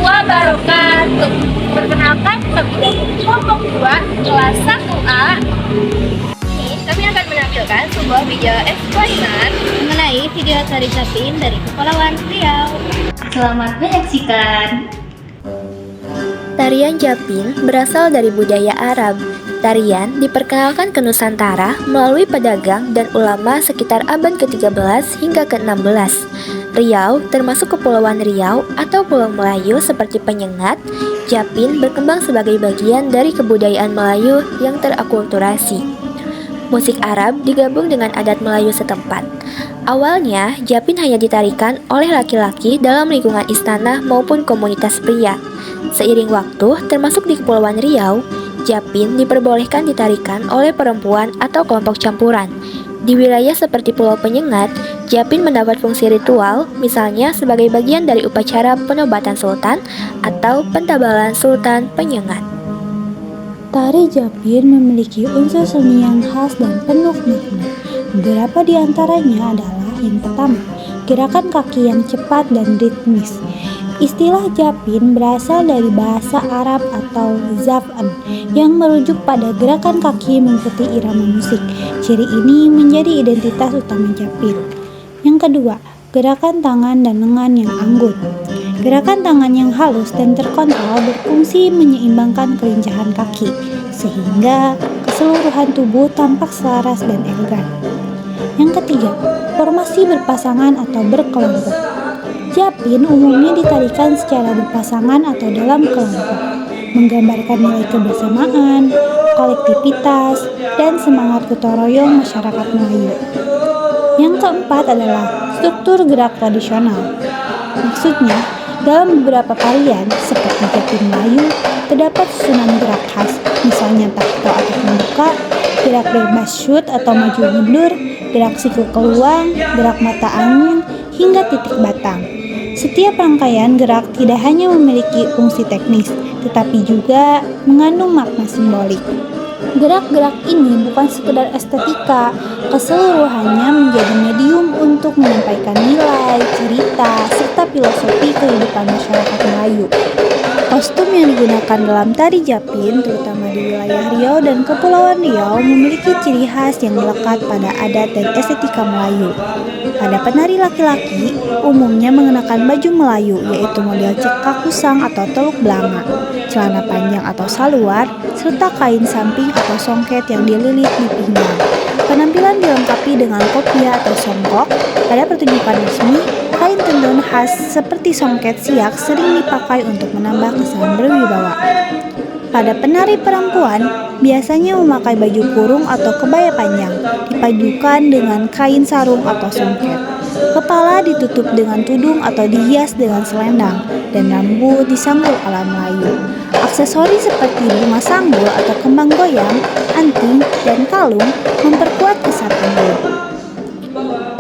wabarakatuh. Perkenalkan, kami kelompok 2 kelas 1A. Ini kami akan menampilkan sebuah video explainer mengenai video tari Japin dari Kepulauan Riau. Selamat menyaksikan. Tarian Japin berasal dari budaya Arab. Tarian diperkenalkan ke Nusantara melalui pedagang dan ulama sekitar abad ke-13 hingga ke-16. Riau termasuk Kepulauan Riau atau Pulau Melayu seperti penyengat. Japin berkembang sebagai bagian dari kebudayaan Melayu yang terakulturasi. Musik Arab digabung dengan adat Melayu setempat. Awalnya, Japin hanya ditarikan oleh laki-laki dalam lingkungan istana maupun komunitas pria. Seiring waktu, termasuk di Kepulauan Riau, Japin diperbolehkan ditarikan oleh perempuan atau kelompok campuran. Di wilayah seperti Pulau Penyengat, Japin mendapat fungsi ritual, misalnya sebagai bagian dari upacara penobatan sultan atau pentabalan sultan penyengat. Tari Japin memiliki unsur seni yang khas dan penuh makna. Beberapa di antaranya adalah yang pertama, gerakan kaki yang cepat dan ritmis. Istilah Japin berasal dari bahasa Arab atau zaf'an yang merujuk pada gerakan kaki mengikuti irama musik. Ciri ini menjadi identitas utama Japin. Yang kedua, gerakan tangan dan lengan yang anggun. Gerakan tangan yang halus dan terkontrol berfungsi menyeimbangkan kelincahan kaki, sehingga keseluruhan tubuh tampak selaras dan elegan. Yang ketiga, formasi berpasangan atau berkelompok. Japin umumnya ditarikan secara berpasangan atau dalam kelompok, menggambarkan nilai kebersamaan, kolektivitas, dan semangat gotong royong masyarakat Melayu. Yang keempat adalah struktur gerak tradisional. Maksudnya, dalam beberapa tarian seperti Japin Melayu, terdapat susunan gerak khas, misalnya takto atau membuka, gerak bebas shoot atau maju mundur, gerak siku keluang, gerak mata angin, hingga titik batang. Setiap rangkaian gerak tidak hanya memiliki fungsi teknis, tetapi juga mengandung makna simbolik. Gerak-gerak ini bukan sekedar estetika, keseluruhannya menjadi medium untuk menyampaikan nilai, cerita, serta filosofi kehidupan masyarakat Melayu. Kostum yang digunakan dalam tari Japin, terutama di wilayah Riau dan Kepulauan Riau, memiliki ciri khas yang melekat pada adat dan estetika Melayu. Pada penari laki-laki, umumnya mengenakan baju Melayu, yaitu model cekak kusang atau teluk belanga, celana panjang atau saluar, serta kain samping atau songket yang dililit di pinggang. Penampilan dilengkapi dengan kopia atau songkok. Pada pertunjukan resmi, kain tenun khas seperti songket siak sering dipakai untuk menambah kesan berwibawa. Pada penari perempuan, biasanya memakai baju kurung atau kebaya panjang, dipadukan dengan kain sarung atau songket. Kepala ditutup dengan tudung atau dihias dengan selendang, dan rambut disanggul ala Melayu. Aksesoris seperti bunga sanggul atau kembang goyang, anting, dan kalung memperkuat kesan anggun.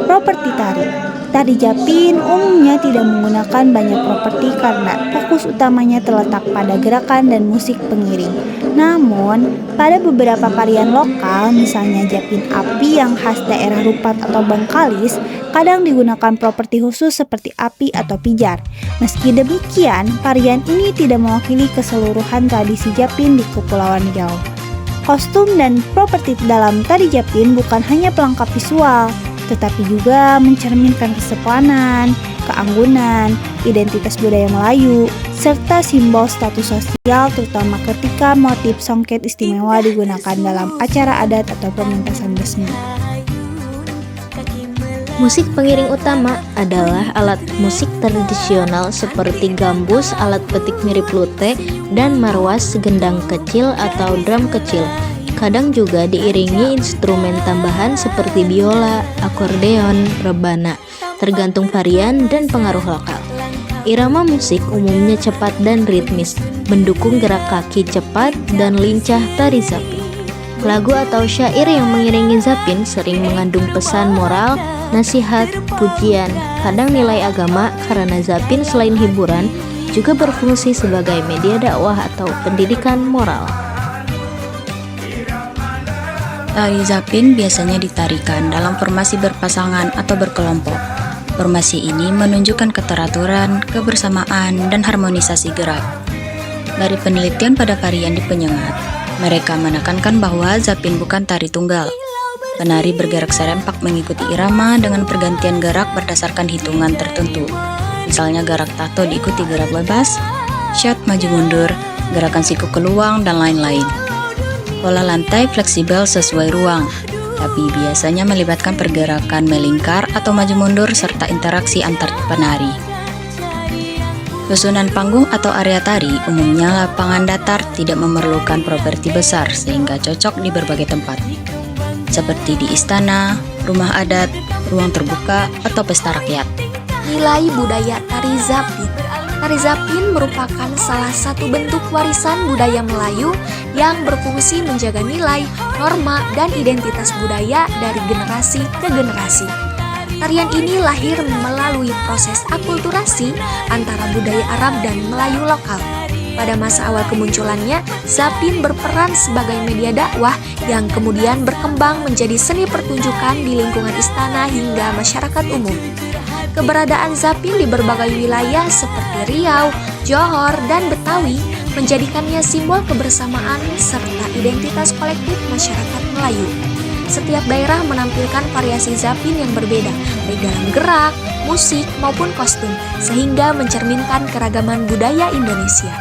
Properti tari. Tari Japin umumnya tidak menggunakan banyak properti karena fokus utamanya terletak pada gerakan dan musik pengiring. Namun, pada beberapa varian lokal, misalnya Japin api yang khas daerah Rupat atau Bangkalis, kadang digunakan properti khusus seperti api atau pijar. Meski demikian, varian ini tidak mewakili keseluruhan tradisi Japin di Kepulauan Riau. Kostum dan properti dalam tari Japin bukan hanya pelengkap visual, tetapi juga mencerminkan kesopanan, keanggunan, identitas budaya Melayu, serta simbol status sosial, terutama ketika motif songket istimewa digunakan dalam acara adat atau pementasan resmi. Musik pengiring utama adalah alat musik tradisional seperti gambus, alat petik mirip lute, dan marwas, gendang kecil atau drum kecil. Kadang juga diiringi instrumen tambahan seperti biola, akordeon, rebana, tergantung varian dan pengaruh lokal. Irama musik umumnya cepat dan ritmis, mendukung gerak kaki cepat dan lincah tari Japin. Lagu atau syair yang mengiringi Japin sering mengandung pesan moral, nasihat, pujian, kadang nilai agama karena Japin selain hiburan juga berfungsi sebagai media dakwah atau pendidikan moral. Tari Japin biasanya ditarikan dalam formasi berpasangan atau berkelompok. Formasi ini menunjukkan keteraturan, kebersamaan, dan harmonisasi gerak. Dari penelitian pada varian di penyengat, mereka menekankan bahwa zapin bukan tari tunggal. Penari bergerak serempak mengikuti irama dengan pergantian gerak berdasarkan hitungan tertentu. Misalnya gerak tato diikuti gerak bebas, shot maju mundur, gerakan siku keluang, dan lain-lain. Pola lantai fleksibel sesuai ruang, tapi biasanya melibatkan pergerakan melingkar atau maju mundur serta interaksi antar penari. Susunan panggung atau area tari umumnya lapangan datar tidak memerlukan properti besar sehingga cocok di berbagai tempat, seperti di istana, rumah adat, ruang terbuka, atau pesta rakyat. Nilai budaya tari zapin. Tari zapin merupakan salah satu bentuk warisan budaya Melayu yang berfungsi menjaga nilai, norma, dan identitas budaya dari generasi ke generasi. Tarian ini lahir melalui proses akulturasi antara budaya Arab dan Melayu lokal. Pada masa awal kemunculannya, zapin berperan sebagai media dakwah yang kemudian berkembang menjadi seni pertunjukan di lingkungan istana hingga masyarakat umum. Keberadaan zapin di berbagai wilayah seperti Riau, Johor, dan Betawi menjadikannya simbol kebersamaan serta identitas kolektif masyarakat Melayu. Setiap daerah menampilkan variasi zapin yang berbeda, baik dalam gerak, musik, maupun kostum, sehingga mencerminkan keragaman budaya Indonesia.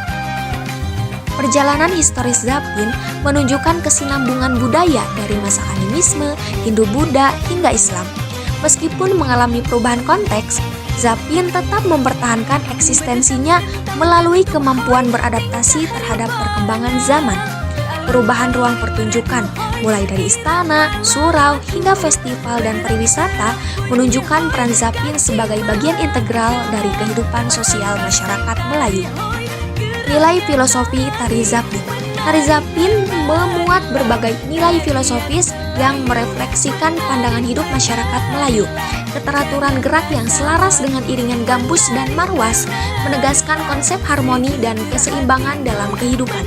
Perjalanan historis zapin menunjukkan kesinambungan budaya dari masa animisme, Hindu-Buddha, hingga Islam. Meskipun mengalami perubahan konteks, zapin tetap mempertahankan eksistensinya melalui kemampuan beradaptasi terhadap perkembangan zaman. Perubahan ruang pertunjukan, mulai dari istana, surau, hingga festival dan pariwisata, menunjukkan peran zapin sebagai bagian integral dari kehidupan sosial masyarakat Melayu. Nilai filosofi tari zapin. Tari zapin memuat berbagai nilai filosofis yang merefleksikan pandangan hidup masyarakat Melayu. Keteraturan gerak yang selaras dengan iringan gambus dan marwas menegaskan konsep harmoni dan keseimbangan dalam kehidupan.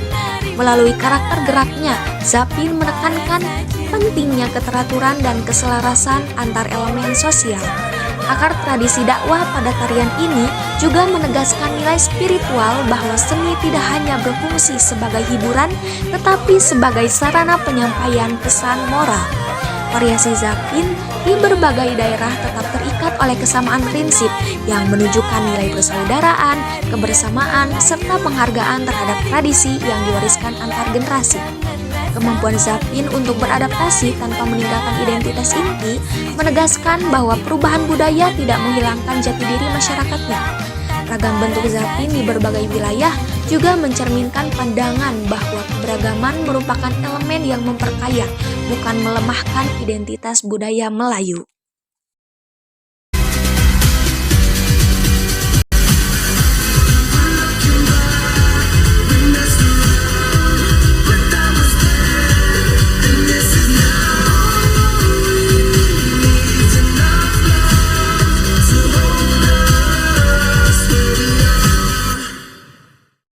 Melalui karakter geraknya, zapin menekankan pentingnya keteraturan dan keselarasan antar elemen sosial. Akar tradisi dakwah pada tarian ini juga menegaskan nilai spiritual bahwa seni tidak hanya berfungsi sebagai hiburan, tetapi sebagai sarana penyampaian pesan moral. Variasi zapin di berbagai daerah tetap terikat oleh kesamaan prinsip yang menunjukkan nilai persaudaraan, kebersamaan, serta penghargaan terhadap tradisi yang diwariskan antar generasi. Kemampuan zapin untuk beradaptasi tanpa meninggalkan identitas inti menegaskan bahwa perubahan budaya tidak menghilangkan jati diri masyarakatnya. Ragam bentuk zapin di berbagai wilayah juga mencerminkan pandangan bahwa keberagaman merupakan elemen yang memperkaya, bukan melemahkan identitas budaya Melayu.